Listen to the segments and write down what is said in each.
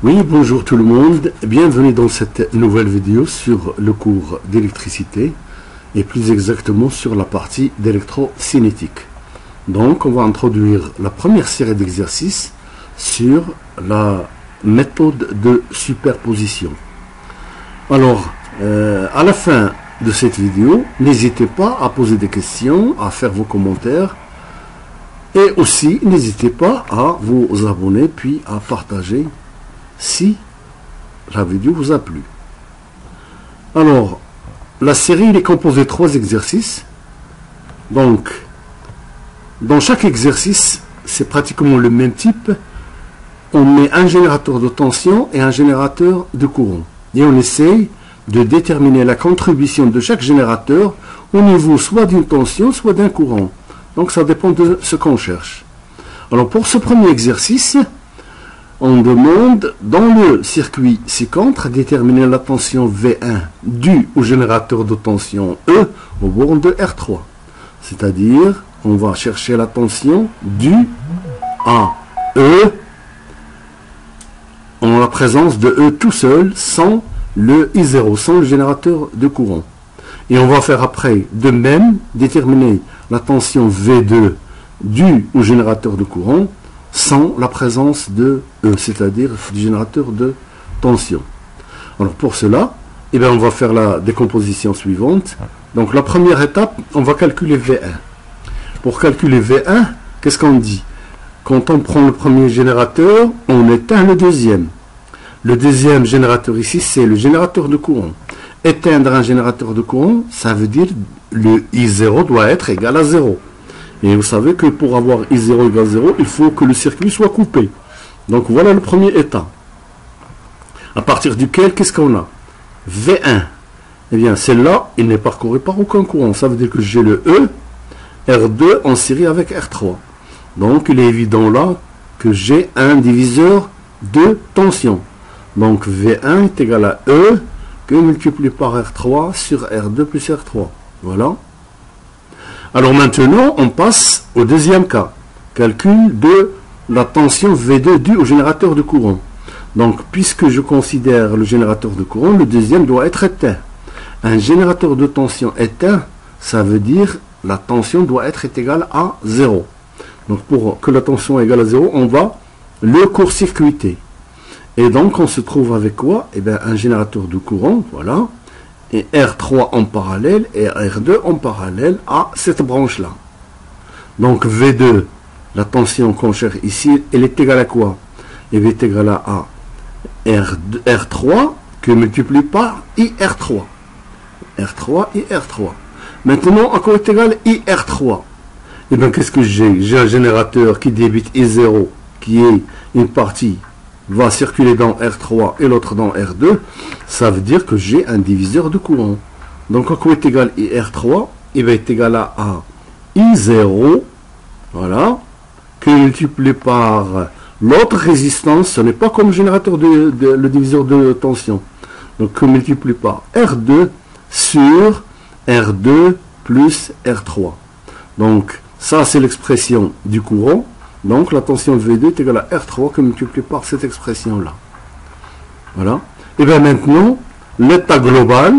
Oui, bonjour tout le monde, bienvenue dans cette nouvelle vidéo sur le cours d'électricité et plus exactement sur la partie d'électrocinétique. Donc on va introduire la première série d'exercices sur la méthode de superposition. Alors, à la fin de cette vidéo, n'hésitez pas à poser des questions, à faire vos commentaires et aussi n'hésitez pas à vous abonner puis à partager si la vidéo vous a plu. Alors, la série est composée de 3 exercices. Donc, dans chaque exercice, c'est pratiquement le même type. On met un générateur de tension et un générateur de courant. Et on essaye de déterminer la contribution de chaque générateur au niveau soit d'une tension, soit d'un courant. Donc, ça dépend de ce qu'on cherche. Alors, pour ce premier exercice, on demande dans le circuit ci-contre déterminer la tension V1 due au générateur de tension E au borne de R3. C'est-à-dire, on va chercher la tension due à E en la présence de E tout seul, sans le I0, sans le générateur de courant. Et on va faire après de même déterminer la tension V2 due au générateur de courant sans la présence de E, c'est-à-dire du générateur de tension. Alors pour cela, on va faire la décomposition suivante. Donc la première étape, on va calculer V1. Pour calculer V1, qu'est-ce qu'on dit? Quand on prend le premier générateur, on éteint le deuxième. Le deuxième générateur ici, c'est le générateur de courant. Éteindre un générateur de courant, ça veut dire le I0 doit être égal à 0. Et vous savez que pour avoir I0 égale 0, il faut que le circuit soit coupé. Donc voilà le premier état. À partir duquel, qu'est-ce qu'on a? V1. Eh bien, celle-là, il n'est parcouru par aucun courant. Ça veut dire que j'ai le E, R2 en série avec R3. Donc il est évident là que j'ai un diviseur de tension. Donc V1 est égal à E que multiplié par R3 sur R2 plus R3. Voilà. Alors maintenant, on passe au deuxième cas. Calcul de la tension V2 due au générateur de courant. Donc, puisque je considère le générateur de courant, le deuxième doit être éteint. Un générateur de tension éteint, ça veut dire la tension doit être égale à 0. Donc, pour que la tension est égale à 0, on va le court-circuiter. Et donc, on se trouve avec quoi? Eh bien, un générateur de courant, voilà. Et R3 en parallèle et R2 en parallèle à cette branche-là. Donc V2, la tension qu'on cherche ici, elle est égale à quoi? Elle est égale à R3 que multiplié par IR3. R3, IR3. Maintenant, à quoi est égal IR3? Et bien, qu'est-ce que j'ai? J'ai un générateur qui débite I0, qui est une partie va circuler dans R3 et l'autre dans R2, ça veut dire que j'ai un diviseur de courant. Donc, à quoi est égal IR3? Il va être égal à I0, voilà, que multiplié par l'autre résistance, ce n'est pas comme générateur le diviseur de tension. Donc, que multiplié par R2 sur R2 plus R3. Donc, ça, c'est l'expression du courant. Donc, la tension V2 est égale à R3 que multiplié par cette expression-là. Voilà. Et bien maintenant, l'état global,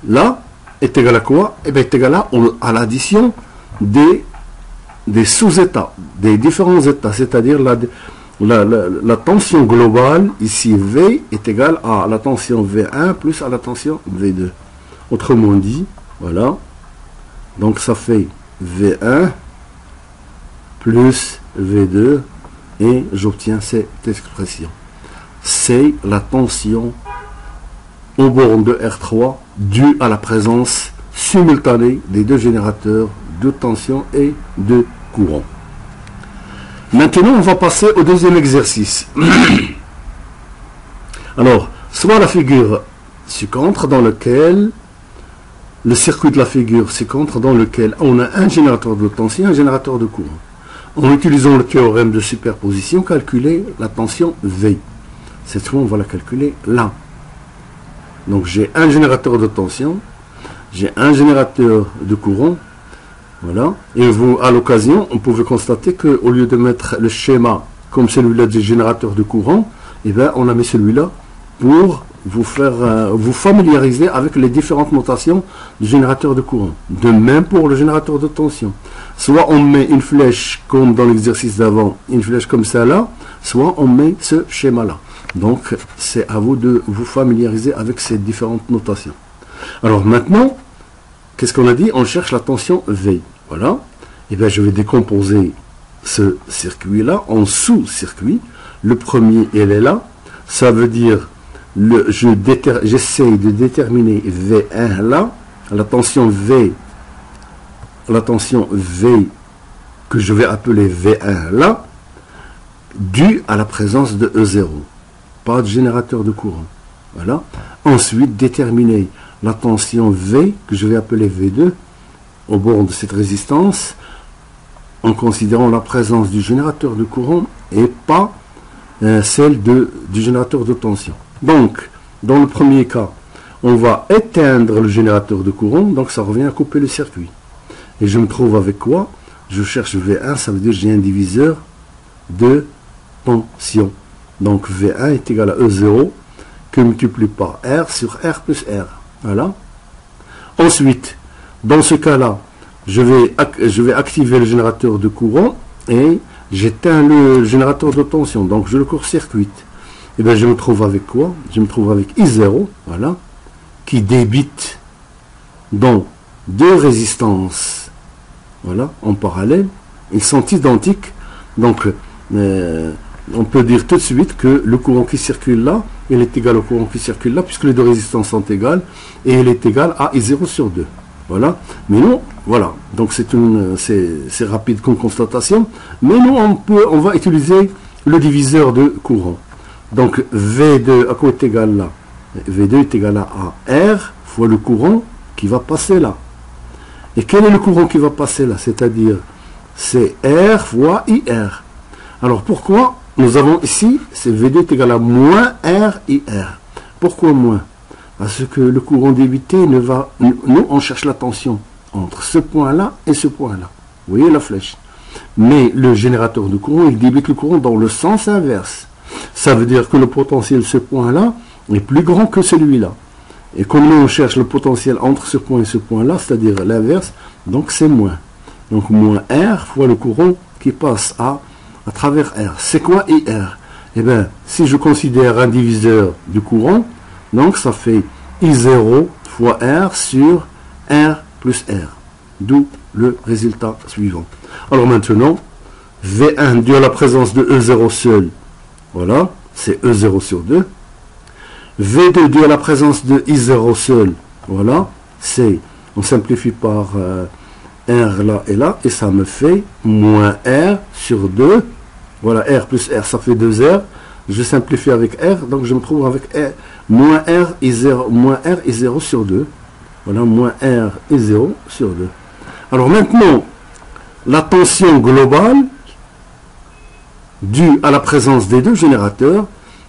là, est égal à quoi? Et bien, est égal à l'addition des sous-états, des différents états. C'est-à-dire la tension globale, ici V, est égale à la tension V1 plus à la tension V2. Autrement dit, voilà. Donc, ça fait V1 plus V2 et j'obtiens cette expression. C'est la tension au borne de R3 due à la présence simultanée des deux générateurs de tension et de courant. Maintenant, on va passer au deuxième exercice. Alors, soit la figure ci-contre dans lequel le circuit de la figure ci-contre dans lequel on a un générateur de tension et un générateur de courant. En utilisant le théorème de superposition, calculer la tension V. Cette fois, on va la calculer là. Donc, j'ai un générateur de tension, j'ai un générateur de courant, voilà. Et vous, à l'occasion, on pouvait constater qu'au lieu de mettre le schéma comme celui-là du générateur de courant, eh bien, on a mis celui-là pour vous faire vous familiariser avec les différentes notations du générateur de courant. De même pour le générateur de tension. Soit on met une flèche comme dans l'exercice d'avant, une flèche comme ça là, soit on met ce schéma-là. Donc, c'est à vous de vous familiariser avec ces différentes notations. Alors maintenant, qu'est-ce qu'on a dit? On cherche la tension V. Voilà. Et bien, je vais décomposer ce circuit-là en sous-circuits. Le premier, il est là. Ça veut dire, j'essaie de déterminer V1 là, la tension V que je vais appeler V1 là, due à la présence de E0. Pas de générateur de courant. Voilà. Ensuite, déterminer la tension V, que je vais appeler V2, au bord de cette résistance, en considérant la présence du générateur de courant et pas celle du générateur de tension. Donc, dans le premier cas, on va éteindre le générateur de courant, donc ça revient à couper le circuit. Et je me trouve avec quoi? Je cherche V1, ça veut dire que j'ai un diviseur de tension. Donc V1 est égal à E0 que multiplie par R sur R plus R. Voilà. Ensuite, dans ce cas-là, je vais activer le générateur de courant et j'éteins le générateur de tension. Donc je le court-circuite. Et bien je me trouve avec quoi? Je me trouve avec I0, voilà, qui débite dans deux résistances, voilà, en parallèle. Ils sont identiques. Donc on peut dire tout de suite que le courant qui circule là, il est égal au courant qui circule là, puisque les deux résistances sont égales, et il est égal à I0 sur 2. Voilà. Mais nous, voilà. Donc c'est rapide comme constatation. Mais nous, on va utiliser le diviseur de courant. Donc V2, à quoi est égal là? V2 est égal à R fois le courant qui va passer là. Et quel est le courant qui va passer là? C'est-à-dire, c'est R fois IR. Alors pourquoi nous avons ici, c'est V2 est égal à moins R IR. Pourquoi moins? Parce que le courant débité ne va... Nous, on cherche la tension entre ce point-là et ce point-là. Vous voyez la flèche? Mais le générateur de courant, il débite le courant dans le sens inverse. Ça veut dire que le potentiel de ce point-là est plus grand que celui-là. Et comme nous, on cherche le potentiel entre ce point et ce point-là, c'est-à-dire l'inverse, donc c'est moins. Donc moins R fois le courant qui passe à travers R. C'est quoi IR? Eh bien, si je considère un diviseur du courant, donc ça fait I0 fois R sur R plus R. D'où le résultat suivant. Alors maintenant, V1 dû à la présence de E0 seul, voilà, c'est E0 sur 2. V2 dû à la présence de I0 seul, voilà, c'est, on simplifie par R là et là, et ça me fait moins R sur 2. Voilà, R plus R, ça fait 2R. Je simplifie avec R, donc je me trouve avec R, moins R et 0 sur 2. Voilà, moins R et 0 sur 2. Alors maintenant, la tension globale due à la présence des deux générateurs,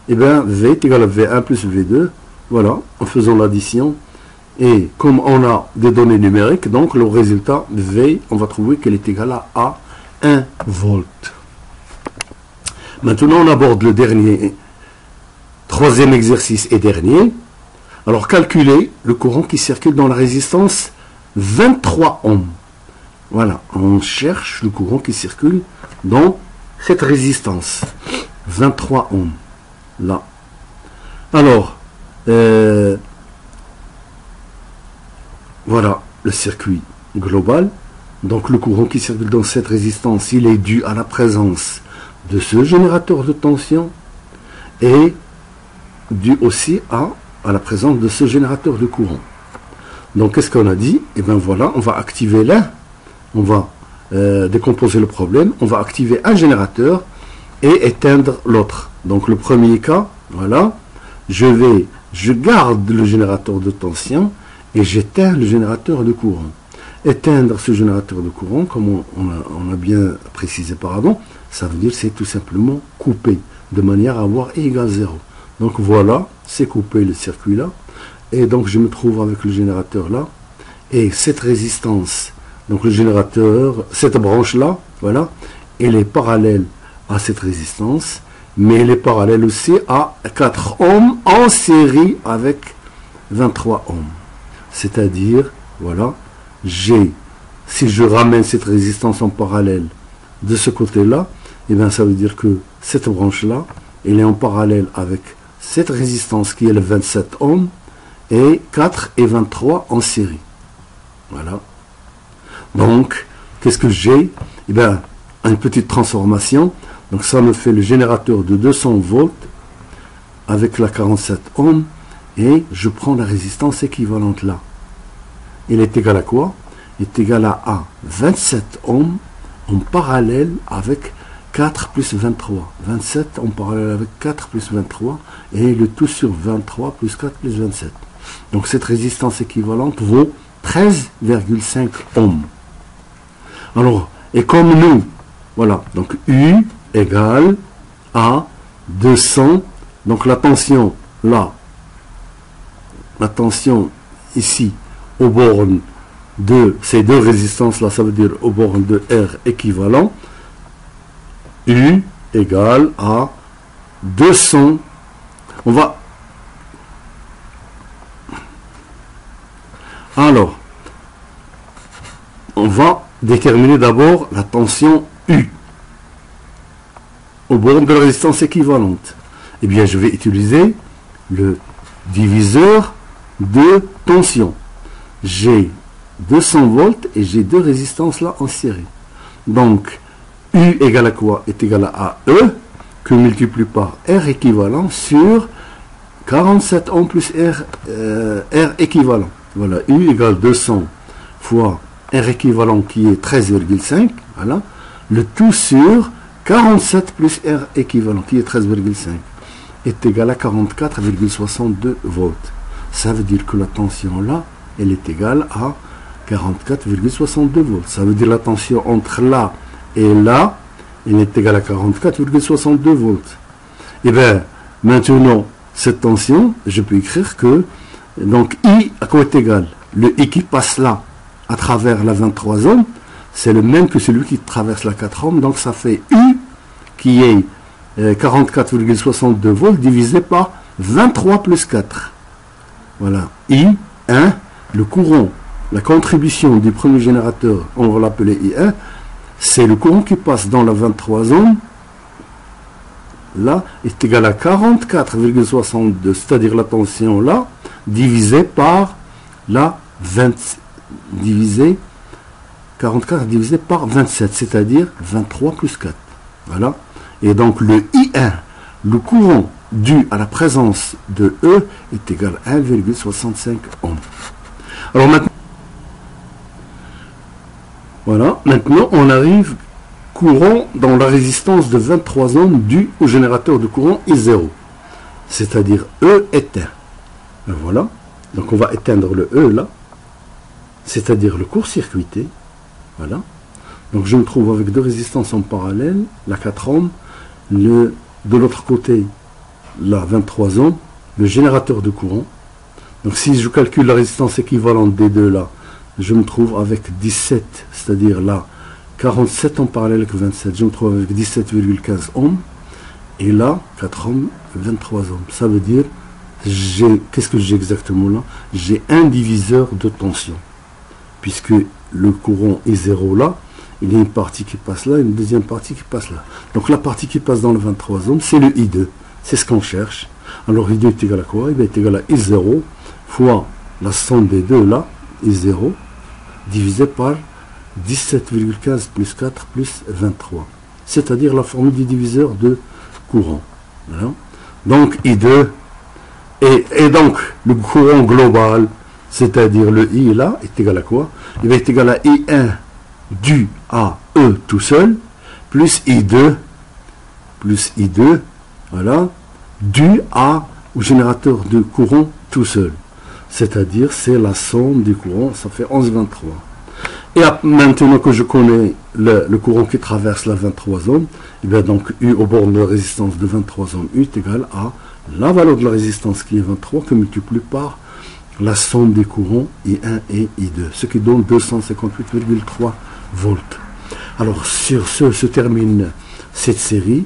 eh bien, V est égal à V1 plus V2. Voilà, en faisant l'addition. Et comme on a des données numériques, donc le résultat V, on va trouver qu'elle est égale à 1 volt. Maintenant, on aborde le dernier, troisième exercice et dernier. Alors, calculer le courant qui circule dans la résistance 23 ohms. Voilà, on cherche le courant qui circule dans cette résistance. 23 ohms. Là. Alors, voilà le circuit global. Donc, le courant qui circule dans cette résistance, il est dû à la présence de ce générateur de tension et dû aussi à la présence de ce générateur de courant. Donc, qu'est-ce qu'on a dit? Et bien voilà, on va activer l'un, on va décomposer le problème, on va activer un générateur et éteindre l'autre. Donc, le premier cas, voilà, je garde le générateur de tension et j'éteins le générateur de courant. Éteindre ce générateur de courant, comme on a bien précisé par avant, ça veut dire c'est tout simplement couper, de manière à avoir I égale 0. Donc voilà, c'est coupé le circuit là, et donc je me trouve avec le générateur là, et cette résistance, donc le générateur, cette branche là, voilà, elle est parallèle à cette résistance, mais il est parallèle aussi à 4 ohms en série avec 23 ohms. C'est-à-dire, voilà, si je ramène cette résistance en parallèle de ce côté-là, et bien ça veut dire que cette branche-là, elle est en parallèle avec cette résistance qui est le 27 ohms, et 4 et 23 en série. Voilà. Donc, qu'est-ce que j'ai? Eh bien, une petite transformation. Donc ça me fait le générateur de 200 volts avec la 47 ohms, et je prends la résistance équivalente là. Il est égal à quoi? Il est égal à 27 ohms en parallèle avec 4 plus 23. 27 en parallèle avec 4 plus 23, et le tout sur 23 plus 4 plus 27. Donc cette résistance équivalente vaut 13,5 ohms. Alors, et comme nous, voilà, donc U égale à 200, donc la tension là, la tension ici, aux bornes de ces deux résistances là, ça veut dire aux bornes de R équivalent, U égale à 200, on va, alors, on va déterminer d'abord la tension U aux bornes de la résistance équivalente. Eh bien, je vais utiliser le diviseur de tension. J'ai 200 volts et j'ai deux résistances là en série. Donc, U égale à quoi? Est égal à E, que multiplie par R équivalent sur 47 ohms plus R équivalent. Voilà, U égale 200 fois R équivalent qui est 13,5. Voilà, le tout sur 47 plus R équivalent qui est 13,5 est égal à 44,62 volts. Ça veut dire que la tension là, elle est égale à 44,62 volts. Ça veut dire la tension entre là et là, elle est égale à 44,62 volts. Et bien, maintenant, cette tension, je peux écrire que, donc I à quoi est égal? Le I qui passe là, à travers la 23 ohms, c'est le même que celui qui traverse la 4 ohms, donc ça fait U qui est 44,62 volts divisé par 23 plus 4. Voilà, I1, le courant, la contribution du premier générateur, on va l'appeler I1, c'est le courant qui passe dans la 23 ohms, là, est égal à 44,62, c'est-à-dire la tension là, divisé par la 44 divisé par 27, c'est-à-dire 23 plus 4. Voilà. Et donc le I1, le courant dû à la présence de E, est égal à 1,65 ohms. Alors maintenant, voilà, maintenant on arrive courant dans la résistance de 23 ohms dû au générateur de courant I0, c'est-à-dire E éteint. Voilà, donc on va éteindre le E là, c'est-à-dire le court-circuité. Voilà, donc je me trouve avec deux résistances en parallèle, la 4 ohms, de l'autre côté la 23 ohms, le générateur de courant. Donc si je calcule la résistance équivalente des deux là, je me trouve avec 17, c'est-à-dire là 47 en parallèle avec 27, je me trouve avec 17,15 ohms, et là 4 ohms, 23 ohms. Ça veut dire, qu'est-ce que j'ai exactement là? J'ai un diviseur de tension, puisque le courant I0 là, il y a une partie qui passe là et une deuxième partie qui passe là. Donc la partie qui passe dans le 23 ohms, c'est le I2. C'est ce qu'on cherche. Alors I2 est égal à quoi? Il est égal à I0 fois la somme des deux là, I0, divisé par 17,15 plus 4 plus 23. C'est-à-dire la formule du diviseur de courant. Voilà. Donc I2, et donc le courant global, c'est-à-dire le I là, est égal à quoi? Il va être égal à I1 dû à E tout seul, plus I2, voilà, dû au générateur de courant tout seul. C'est-à-dire, c'est la somme du courant, ça fait 11,23. Et maintenant que je connais le courant qui traverse la 23 ohms, et bien donc U au bord de résistance de 23 ohms, U est égal à la valeur de la résistance qui est 23, que multiplie par la somme des courants I1 et I2, ce qui donne 258,3 volts. Alors sur ce se termine cette série.